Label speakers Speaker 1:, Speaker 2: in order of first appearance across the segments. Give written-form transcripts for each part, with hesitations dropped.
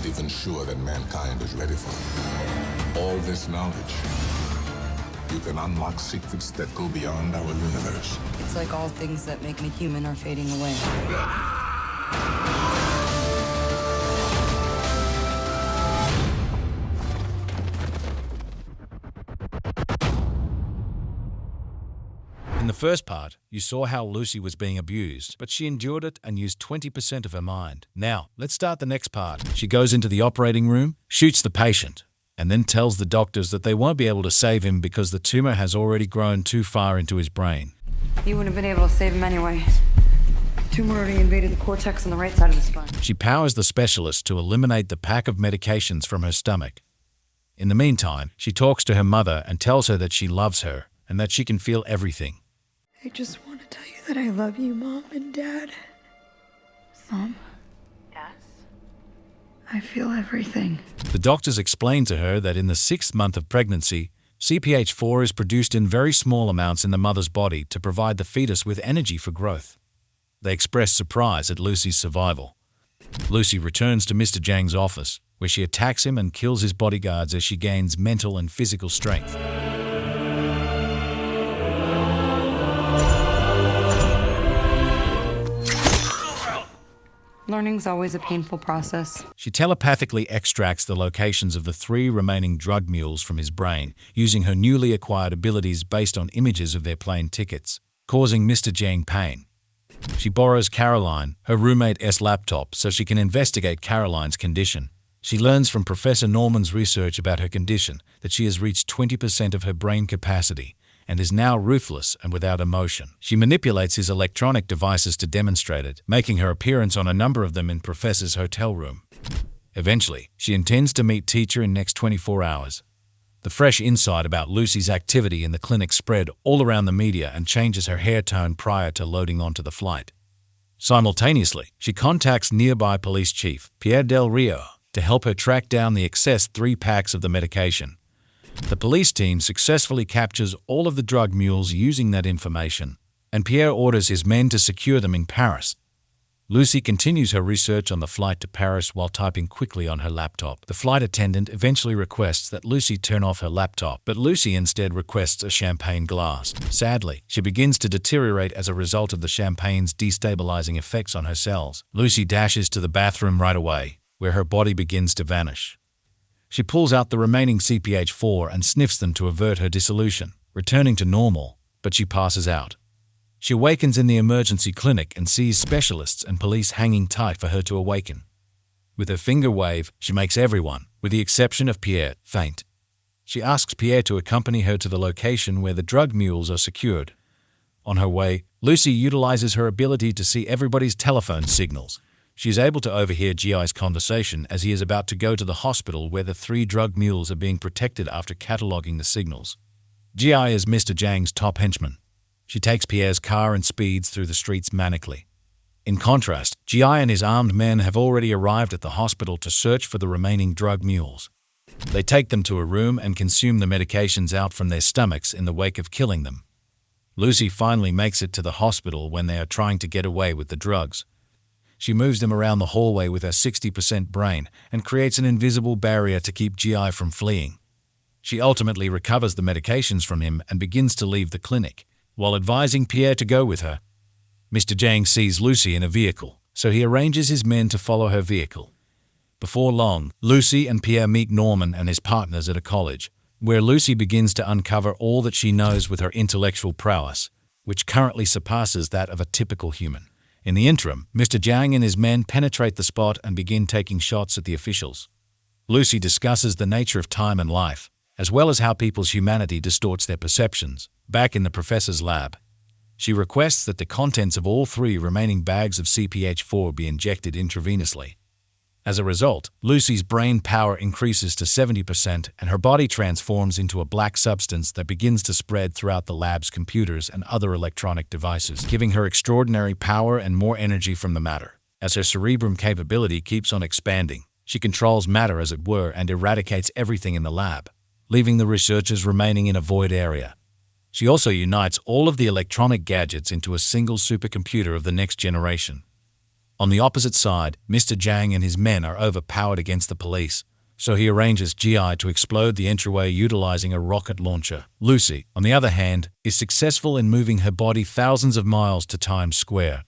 Speaker 1: not even sure that mankind is ready for. All this knowledge, you can unlock secrets that go beyond our universe.
Speaker 2: It's like all things that make me human are fading away.
Speaker 3: In the first part, you saw how Lucy was being abused, but she endured it and used 20% of her mind. Now, let's start the next part. She goes into the operating room, shoots the patient, and then tells the doctors that they won't be able to save him because the tumor has already grown too far into his brain.
Speaker 2: You wouldn't have been able to save him anyway. The tumor already invaded the cortex on the right side of the spine.
Speaker 3: She powers the specialist to eliminate the pack of medications from her stomach. In the meantime, she talks to her mother and tells her that she loves her and that she can feel everything.
Speaker 4: I just want to tell you that I love you, Mom and Dad. Mom?
Speaker 2: Yes?
Speaker 4: I feel everything.
Speaker 3: The doctors explain to her that in the 6th month of pregnancy, CPH4 is produced in very small amounts in the mother's body to provide the fetus with energy for growth. They express surprise at Lucy's survival. Lucy returns to Mr. Jang's office, where she attacks him and kills his bodyguards as she gains mental and physical strength.
Speaker 2: Learning's always a painful process.
Speaker 3: She telepathically extracts the locations of the 3 remaining drug mules from his brain, using her newly acquired abilities based on images of their plane tickets, causing Mr. Jang pain. She borrows Caroline, her roommate's laptop, so she can investigate Caroline's condition. She learns from Professor Norman's research about her condition that she has reached 20% of her brain capacity and is now ruthless and without emotion. She manipulates his electronic devices to demonstrate it, making her appearance on a number of them in Professor's hotel room. Eventually, she intends to meet Teacher in next 24 hours. The fresh insight about Lucy's activity in the clinic spread all around the media and changes her hair tone prior to loading onto the flight. Simultaneously, she contacts nearby police chief, Pierre Del Rio, to help her track down the excess 3 packs of the medication. The police team successfully captures all of the drug mules using that information, and Pierre orders his men to secure them in Paris. Lucy continues her research on the flight to Paris while typing quickly on her laptop. The flight attendant eventually requests that Lucy turn off her laptop, but Lucy instead requests a champagne glass. Sadly, she begins to deteriorate as a result of the champagne's destabilizing effects on her cells. Lucy dashes to the bathroom right away, where her body begins to vanish. She pulls out the remaining CPH4 and sniffs them to avert her dissolution, returning to normal, but she passes out. She awakens in the emergency clinic and sees specialists and police hanging tight for her to awaken. With her finger wave, she makes everyone, with the exception of Pierre, faint. She asks Pierre to accompany her to the location where the drug mules are secured. On her way, Lucy utilizes her ability to see everybody's telephone signals. She is able to overhear GI's conversation as he is about to go to the hospital where the 3 drug mules are being protected after cataloging the signals. GI is Mr. Jang's top henchman. She takes Pierre's car and speeds through the streets manically. In contrast, GI and his armed men have already arrived at the hospital to search for the remaining drug mules. They take them to a room and consume the medications out from their stomachs in the wake of killing them. Lucy finally makes it to the hospital when they are trying to get away with the drugs. She moves them around the hallway with her 60% brain and creates an invisible barrier to keep GI from fleeing. She ultimately recovers the medications from him and begins to leave the clinic, while advising Pierre to go with her. Mr. Jang sees Lucy in a vehicle, so he arranges his men to follow her vehicle. Before long, Lucy and Pierre meet Norman and his partners at a college, where Lucy begins to uncover all that she knows with her intellectual prowess, which currently surpasses that of a typical human. In the interim, Mr. Jang and his men penetrate the spot and begin taking shots at the officials. Lucy discusses the nature of time and life, as well as how people's humanity distorts their perceptions. Back in the professor's lab, she requests that the contents of all 3 remaining bags of CPH4 be injected intravenously. As a result, Lucy's brain power increases to 70% and her body transforms into a black substance that begins to spread throughout the lab's computers and other electronic devices, giving her extraordinary power and more energy from the matter. As her cerebrum capability keeps on expanding, she controls matter as it were and eradicates everything in the lab, leaving the researchers remaining in a void area. She also unites all of the electronic gadgets into a single supercomputer of the next generation. On the opposite side, Mr. Jang and his men are overpowered against the police, so he arranges GI to explode the entryway utilizing a rocket launcher. Lucy, on the other hand, is successful in moving her body thousands of miles to Times Square.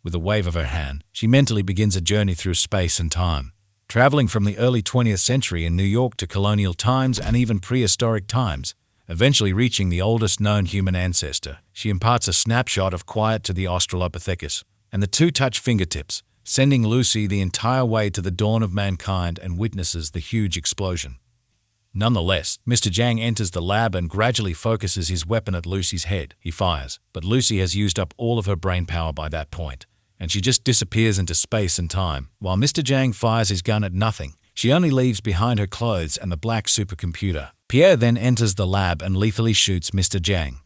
Speaker 3: With a wave of her hand, she mentally begins a journey through space and time, traveling from the early 20th century in New York to colonial times and even prehistoric times, eventually reaching the oldest known human ancestor. She imparts a snapshot of quiet to the Australopithecus, and the two touch fingertips, sending Lucy the entire way to the dawn of mankind and witnesses the huge explosion. Nonetheless, Mr. Jang enters the lab and gradually focuses his weapon at Lucy's head. He fires, but Lucy has used up all of her brain power by that point, and she just disappears into space and time. While Mr. Jang fires his gun at nothing, she only leaves behind her clothes and the black supercomputer. Pierre then enters the lab and lethally shoots Mr. Jang.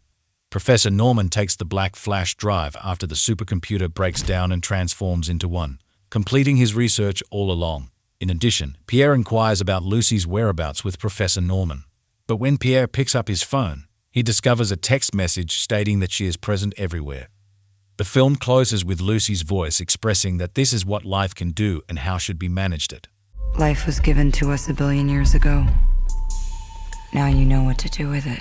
Speaker 3: Professor Norman takes the black flash drive after the supercomputer breaks down and transforms into one, completing his research all along. In addition, Pierre inquires about Lucy's whereabouts with Professor Norman. But when Pierre picks up his phone, he discovers a text message stating that she is present everywhere. The film closes with Lucy's voice expressing that this is what life can do and how should be managed it.
Speaker 2: Life was given to us 1 billion years ago. Now you know what to do with it.